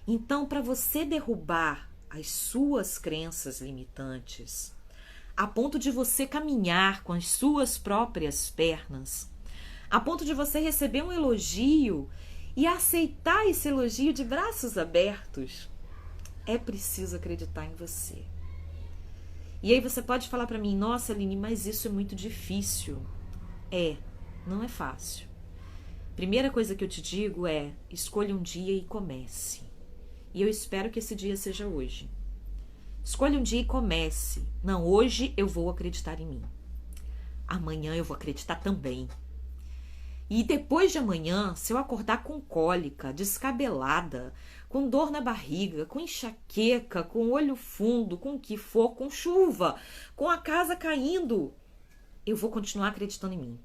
Então, para você derrubar as suas crenças limitantes, a ponto de você caminhar com as suas próprias pernas, a ponto de você receber um elogio e aceitar esse elogio de braços abertos, é preciso acreditar em você. E aí você pode falar para mim, nossa, Aline, mas isso é muito difícil. Não é fácil. Primeira coisa que eu te digo é, escolha um dia e comece. E eu espero que esse dia seja hoje. Escolha um dia e comece. Não, hoje eu vou acreditar em mim. Amanhã eu vou acreditar também. E depois de amanhã, se eu acordar com cólica, descabelada, com dor na barriga, com enxaqueca, com olho fundo, com o que for, com chuva, com a casa caindo, eu vou continuar acreditando em mim.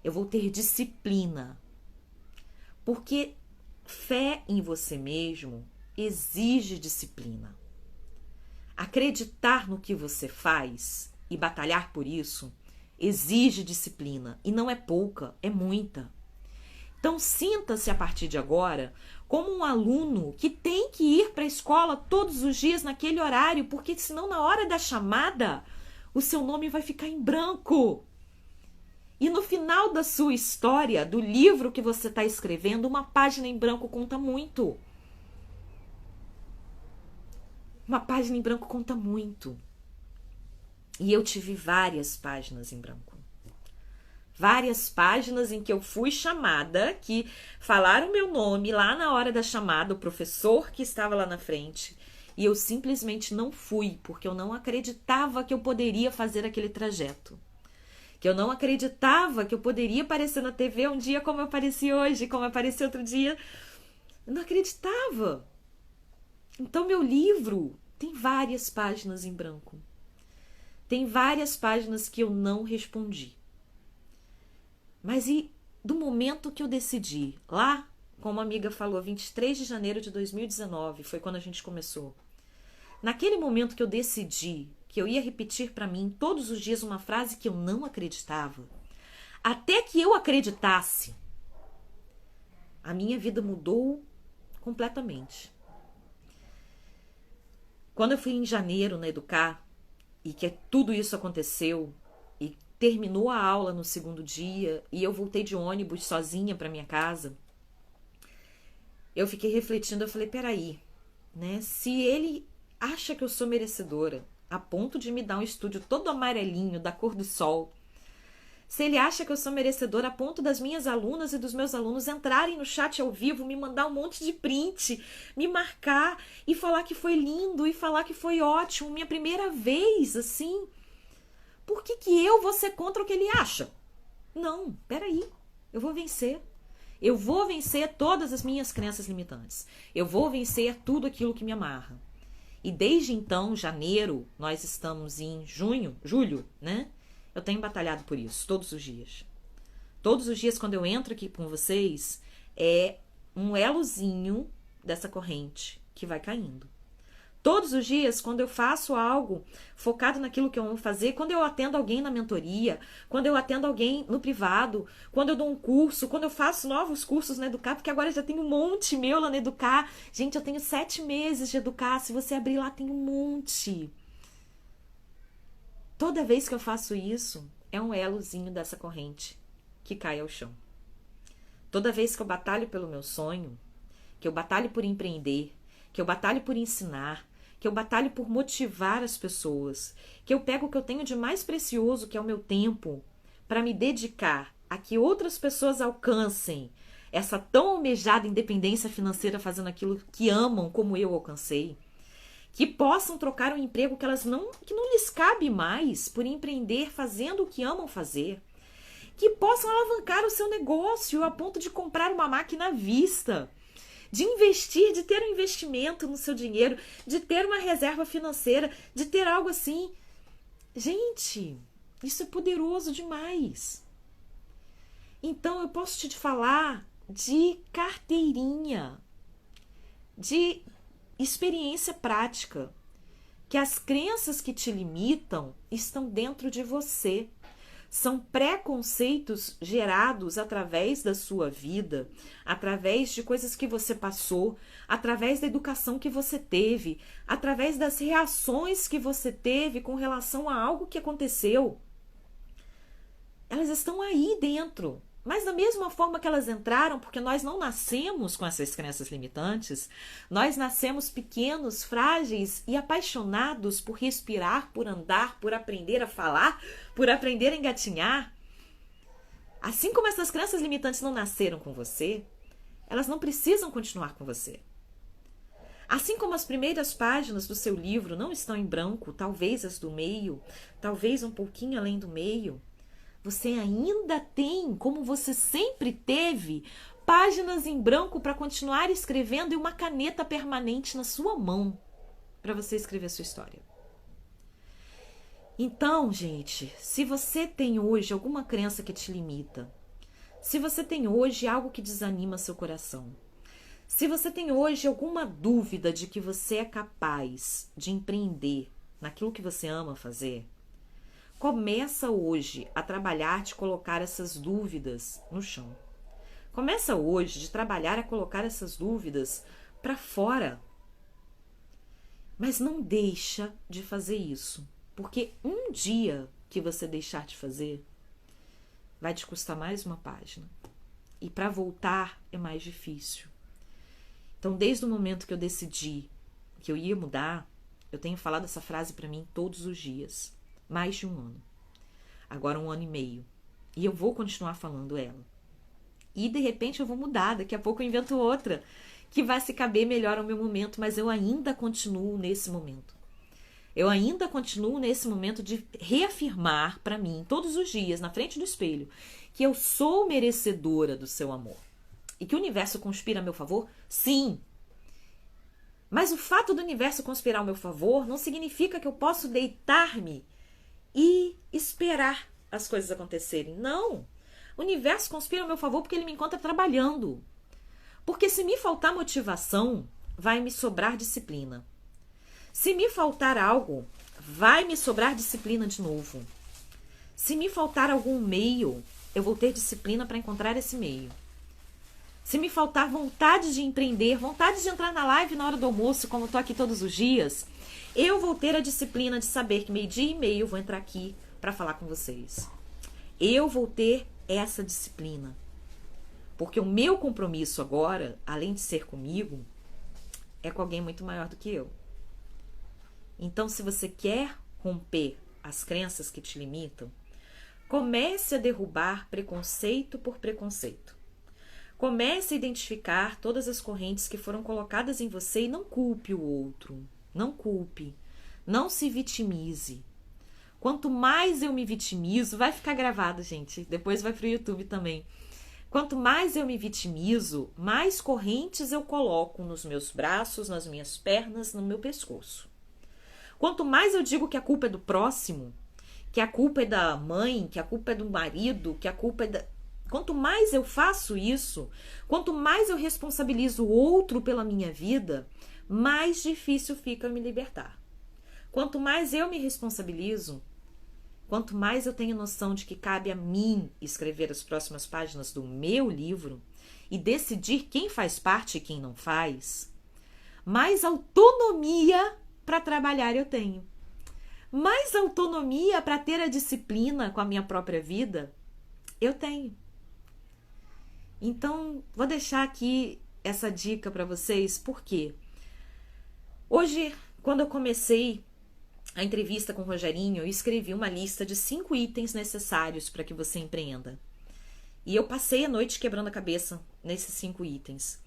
Eu vou ter disciplina. Porque fé em você mesmo exige disciplina. Acreditar no que você faz e batalhar por isso exige disciplina. E não é pouca, é muita. Então sinta-se a partir de agora como um aluno que tem que ir para a escola todos os dias naquele horário, porque senão na hora da chamada o seu nome vai ficar em branco. E no final da sua história, do livro que você está escrevendo, uma página em branco conta muito. Uma página em branco conta muito. E eu tive várias páginas em branco. Várias páginas em que eu fui chamada, que falaram meu nome lá na hora da chamada, o professor que estava lá na frente, e eu simplesmente não fui, porque eu não acreditava que eu poderia fazer aquele trajeto. Que eu não acreditava que eu poderia aparecer na TV um dia como eu apareci hoje, como eu apareci outro dia. Eu não acreditava. Então, meu livro tem várias páginas em branco. Tem várias páginas que eu não respondi. Mas e do momento que eu decidi, lá, como a amiga falou, 23 de janeiro de 2019, foi quando a gente começou. Naquele momento que eu decidi que eu ia repetir para mim todos os dias uma frase que eu não acreditava, até que eu acreditasse, a minha vida mudou completamente. Quando eu fui em janeiro na Educar, e que tudo isso aconteceu, e terminou a aula no segundo dia e eu voltei de ônibus sozinha para minha casa, eu fiquei refletindo, eu falei, peraí, né? Se ele acha que eu sou merecedora, a ponto de me dar um estúdio todo amarelinho, da cor do sol, se ele acha que eu sou merecedora a ponto das minhas alunas e dos meus alunos entrarem no chat ao vivo, me mandar um monte de print, me marcar e falar que foi lindo e falar que foi ótimo, minha primeira vez, assim, por que eu vou ser contra o que ele acha? Não, peraí, eu vou vencer. Eu vou vencer todas as minhas crenças limitantes. Eu vou vencer tudo aquilo que me amarra. E desde então, janeiro, nós estamos em julho, né? Eu tenho batalhado por isso, todos os dias. Todos os dias, quando eu entro aqui com vocês, é um elozinho dessa corrente que vai caindo. Todos os dias, quando eu faço algo focado naquilo que eu amo fazer, quando eu atendo alguém na mentoria, quando eu atendo alguém no privado, quando eu dou um curso, quando eu faço novos cursos na Educar, porque agora já tem um monte meu lá na Educar. Gente, eu tenho 7 meses de Educar, se você abrir lá tem um monte. Toda vez que eu faço isso, é um elozinho dessa corrente que cai ao chão. Toda vez que eu batalho pelo meu sonho, que eu batalho por empreender, que eu batalho por ensinar, que eu batalho por motivar as pessoas, que eu pego o que eu tenho de mais precioso, que é o meu tempo, para me dedicar a que outras pessoas alcancem essa tão almejada independência financeira fazendo aquilo que amam como eu alcancei, que possam trocar um emprego que não lhes cabe mais por empreender fazendo o que amam fazer, que possam alavancar o seu negócio a ponto de comprar uma máquina à vista, de investir, de ter um investimento no seu dinheiro, de ter uma reserva financeira, de ter algo assim. Gente, isso é poderoso demais. Então eu posso te falar de carteirinha, de experiência prática, que as crenças que te limitam estão dentro de você. São preconceitos gerados através da sua vida, através de coisas que você passou, através da educação que você teve, através das reações que você teve com relação a algo que aconteceu. Elas estão aí dentro. Mas da mesma forma que elas entraram, porque nós não nascemos com essas crenças limitantes, nós nascemos pequenos, frágeis e apaixonados por respirar, por andar, por aprender a falar, por aprender a engatinhar. Assim como essas crenças limitantes não nasceram com você, elas não precisam continuar com você. Assim como as primeiras páginas do seu livro não estão em branco, talvez as do meio, talvez um pouquinho além do meio, você ainda tem, como você sempre teve, páginas em branco para continuar escrevendo e uma caneta permanente na sua mão para você escrever a sua história. Então, gente, se você tem hoje alguma crença que te limita, se você tem hoje algo que desanima seu coração, se você tem hoje alguma dúvida de que você é capaz de empreender naquilo que você ama fazer, começa hoje a trabalhar de colocar essas dúvidas no chão. Começa hoje de trabalhar a colocar essas dúvidas para fora. Mas não deixa de fazer isso, porque um dia que você deixar de fazer, vai te custar mais uma página. E para voltar é mais difícil. Então, desde o momento que eu decidi que eu ia mudar, eu tenho falado essa frase para mim todos os dias. Mais de um ano. Agora 1 ano e meio. E eu vou continuar falando ela. E de repente eu vou mudar. Daqui a pouco eu invento outra que vai se caber melhor ao meu momento. Mas eu ainda continuo nesse momento. Eu ainda continuo nesse momento de reafirmar para mim, todos os dias, na frente do espelho, que eu sou merecedora do seu amor. E que o universo conspira a meu favor? Sim. Mas o fato do universo conspirar a meu favor não significa que eu posso deitar-me e esperar as coisas acontecerem. Não. O universo conspira a meu favor porque ele me encontra trabalhando. Porque se me faltar motivação, vai me sobrar disciplina. Se me faltar algo, vai me sobrar disciplina de novo. Se me faltar algum meio, eu vou ter disciplina para encontrar esse meio. Se me faltar vontade de empreender, vontade de entrar na live na hora do almoço, como eu tô aqui todos os dias, eu vou ter a disciplina de saber que 12:30 eu vou entrar aqui para falar com vocês. Eu vou ter essa disciplina. Porque o meu compromisso agora, além de ser comigo, é com alguém muito maior do que eu. Então, se você quer romper as crenças que te limitam, comece a derrubar preconceito por preconceito. Comece a identificar todas as correntes que foram colocadas em você e não culpe o outro. Não culpe. Não se vitimize. Quanto mais eu me vitimizo, vai ficar gravado, gente. Depois vai pro YouTube também. Quanto mais eu me vitimizo, mais correntes eu coloco nos meus braços, nas minhas pernas, no meu pescoço. Quanto mais eu digo que a culpa é do próximo, que a culpa é da mãe, que a culpa é do marido, que a culpa é da... Quanto mais eu faço isso, quanto mais eu responsabilizo o outro pela minha vida, mais difícil fica me libertar. Quanto mais eu me responsabilizo, quanto mais eu tenho noção de que cabe a mim escrever as próximas páginas do meu livro e decidir quem faz parte e quem não faz, mais autonomia para trabalhar eu tenho. Mais autonomia para ter a disciplina com a minha própria vida eu tenho. Então, vou deixar aqui essa dica para vocês, porque hoje, quando eu comecei a entrevista com o Rogerinho, eu escrevi uma lista de 5 itens necessários para que você empreenda. E eu passei a noite quebrando a cabeça nesses 5 itens.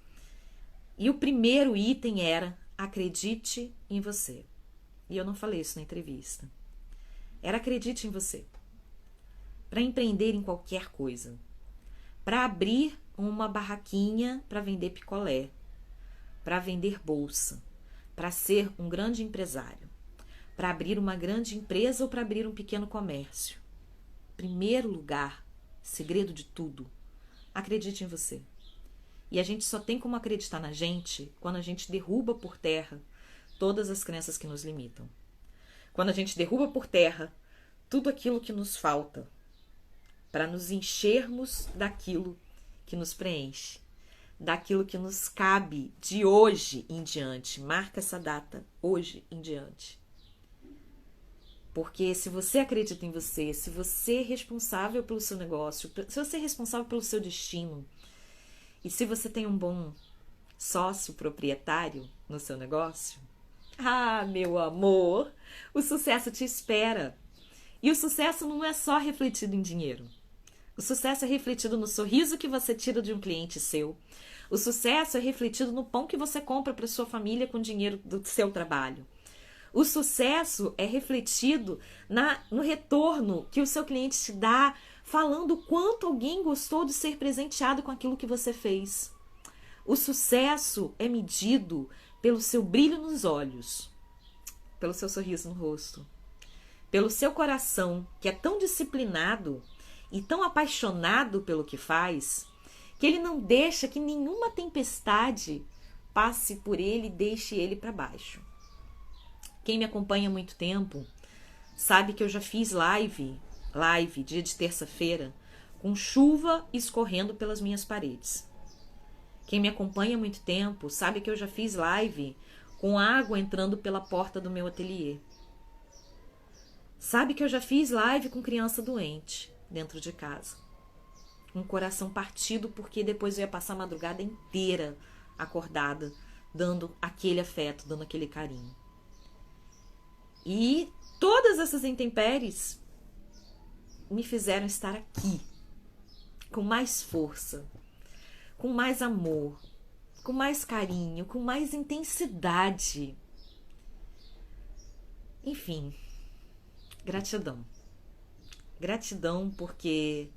E o primeiro item era: acredite em você. E eu não falei isso na entrevista. Era: acredite em você. Para empreender em qualquer coisa. Para abrir uma barraquinha para vender picolé. Para vender bolsa. Para ser um grande empresário. Para abrir uma grande empresa ou para abrir um pequeno comércio. Primeiro lugar, segredo de tudo, acredite em você. E a gente só tem como acreditar na gente quando a gente derruba por terra todas as crenças que nos limitam. Quando a gente derruba por terra tudo aquilo que nos falta para nos enchermos daquilo que nos preenche, daquilo que nos cabe de hoje em diante. Marca essa data, hoje em diante. Porque se você acredita em você, se você é responsável pelo seu negócio, se você é responsável pelo seu destino, e se você tem um bom sócio proprietário no seu negócio, meu amor, o sucesso te espera. E o sucesso não é só refletido em dinheiro. O sucesso é refletido no sorriso que você tira de um cliente seu. O sucesso é refletido no pão que você compra para sua família com o dinheiro do seu trabalho. O sucesso é refletido no retorno que o seu cliente te dá, falando o quanto alguém gostou de ser presenteado com aquilo que você fez. O sucesso é medido pelo seu brilho nos olhos, pelo seu sorriso no rosto, pelo seu coração, que é tão disciplinado e tão apaixonado pelo que faz, que ele não deixa que nenhuma tempestade passe por ele e deixe ele para baixo. Quem me acompanha há muito tempo sabe que eu já fiz live dia de terça-feira, com chuva escorrendo pelas minhas paredes. Quem me acompanha há muito tempo sabe que eu já fiz live com água entrando pela porta do meu ateliê. Sabe que eu já fiz live com criança doente dentro de casa. Um coração partido porque depois eu ia passar a madrugada inteira acordada, dando aquele afeto, dando aquele carinho. E todas essas intempéries me fizeram estar aqui, com mais força, com mais amor, com mais carinho, com mais intensidade. Enfim, gratidão. Gratidão porque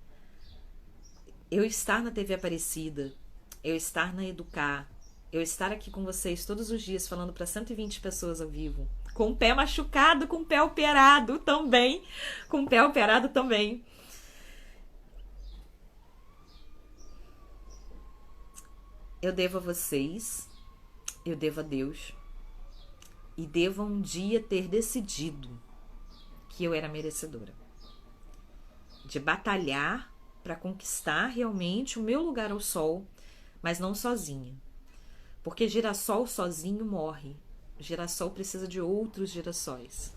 eu estar na TV Aparecida, eu estar na Educar, eu estar aqui com vocês todos os dias falando para 120 pessoas ao vivo, com o pé machucado, com o pé operado também, Eu devo a vocês, eu devo a Deus e devo a um dia ter decidido que eu era merecedora de batalhar para conquistar realmente o meu lugar ao sol, mas não sozinha. Porque girassol sozinho morre. Girassol precisa de outros girassóis.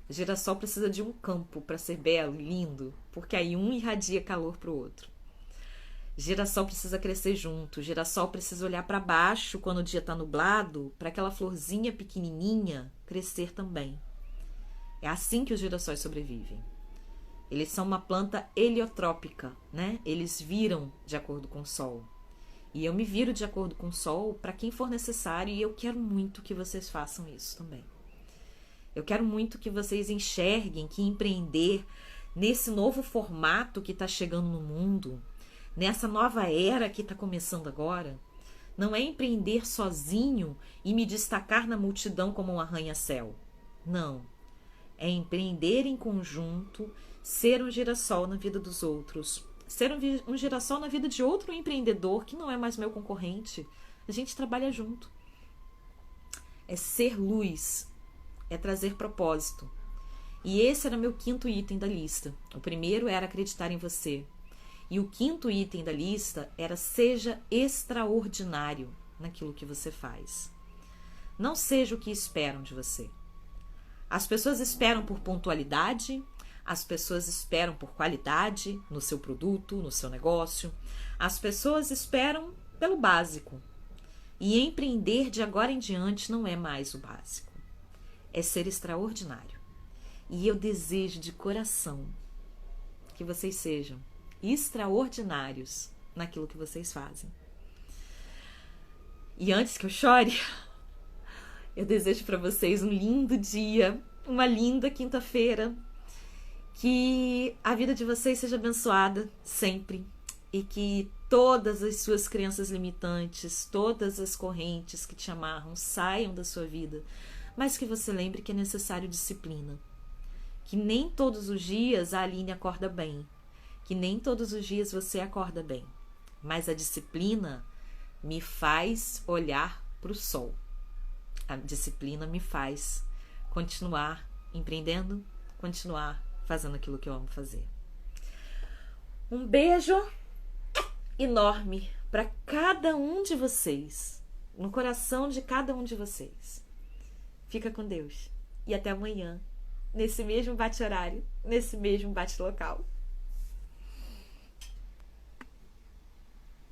Girassol precisa de um campo para ser belo e lindo, porque aí um irradia calor para o outro. Girassol precisa crescer junto. Girassol precisa olhar para baixo quando o dia está nublado, para aquela florzinha pequenininha crescer também. É assim que os girassóis sobrevivem. Eles são uma planta heliotrópica, né? Eles viram de acordo com o sol. E eu me viro de acordo com o sol para quem for necessário, e eu quero muito que vocês façam isso também. Eu quero muito que vocês enxerguem que empreender nesse novo formato que está chegando no mundo, nessa nova era que está começando agora, não é empreender sozinho e me destacar na multidão como um arranha-céu. Não. É empreender em conjunto, ser um girassol na vida dos outros, ser um girassol na vida de outro empreendedor que não é mais meu concorrente. A gente trabalha junto. É ser luz, é trazer propósito. E esse era meu 5º item da lista. O primeiro era acreditar em você. E o 5º item da lista era seja extraordinário naquilo que você faz. Não seja o que esperam de você. As pessoas esperam por pontualidade, as pessoas esperam por qualidade no seu produto, no seu negócio. As pessoas esperam pelo básico. E empreender de agora em diante não é mais o básico. É ser extraordinário. E eu desejo de coração que vocês sejam extraordinários naquilo que vocês fazem. E antes que eu chore, eu desejo para vocês um lindo dia, uma linda quinta-feira, que a vida de vocês seja abençoada sempre e que todas as suas crenças limitantes, todas as correntes que te amarram saiam da sua vida, mas que você lembre que é necessário disciplina, que nem todos os dias a Aline acorda bem, que nem todos os dias você acorda bem, mas a disciplina me faz olhar para o sol. A disciplina me faz continuar empreendendo, continuar fazendo aquilo que eu amo fazer. Um beijo enorme para cada um de vocês, no coração de cada um de vocês. Fica com Deus e até amanhã, nesse mesmo bate-horário, nesse mesmo bate-local.